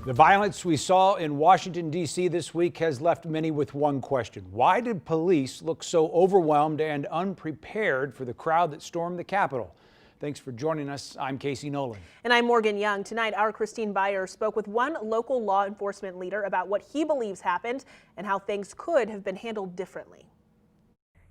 The violence we saw in Washington, D.C. this week has left many with one question. Why did police look so overwhelmed and unprepared for the crowd that stormed the Capitol? Thanks for joining us. I'm Casey Nolan. And I'm Morgan Young. Tonight, our Christine Byers spoke with one local law enforcement leader about what he believes happened and how things could have been handled differently.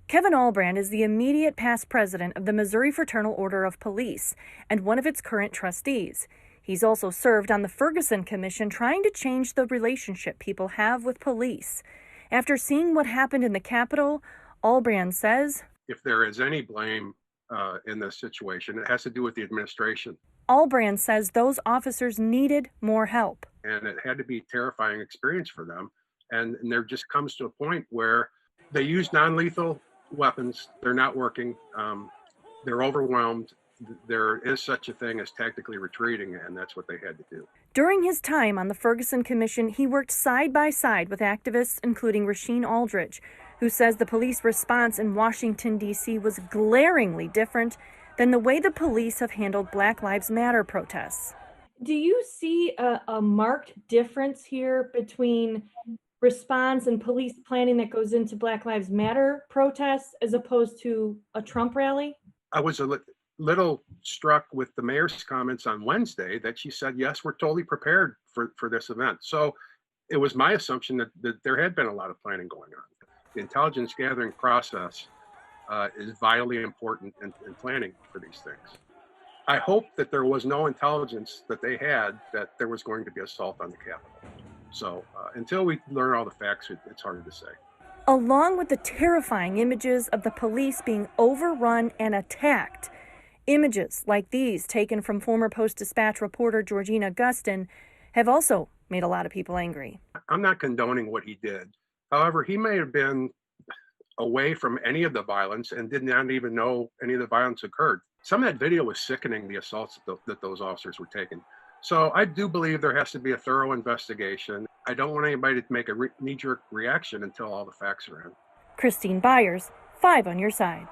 Kevin Allbrand is the immediate past president of the Missouri Fraternal Order of Police and one of its current trustees. He's also served on the Ferguson Commission trying to change the relationship people have with police. After seeing what happened in the Capitol, Allbrand says, if there is any blame in this situation, it has to do with the administration. Allbrand says those officers needed more help. And it had to be a terrifying experience for them. And there just comes to a point where they use non-lethal weapons. They're not working. They're overwhelmed. There is such a thing as tactically retreating, and that's what they had to do. During his time on the Ferguson Commission, he worked side by side with activists, including Rasheen Aldridge, who says the police response in Washington, D.C. was glaringly different than the way the police have handled Black Lives Matter protests. Do you see a marked difference here between response and police planning that goes into Black Lives Matter protests as opposed to a Trump rally? I was a little struck with the mayor's comments on Wednesday that she said, yes, we're totally prepared for this event. So it was my assumption that there had been a lot of planning going on. The intelligence gathering process is vitally important in planning for these things. I hope that there was no intelligence that they had that there was going to be assault on the Capitol. So until we learn all the facts, it's hard to say. Along with the terrifying images of the police being overrun and attacked, images like these taken from former Post-Dispatch reporter Georgina Gustin have also made a lot of people angry. I'm not condoning what he did. However, he may have been away from any of the violence and did not even know any of the violence occurred. Some of that video was sickening, the assaults that those officers were taking. So I do believe there has to be a thorough investigation. I don't want anybody to make a knee-jerk reaction until all the facts are in. Christine Byers, 5 on your side.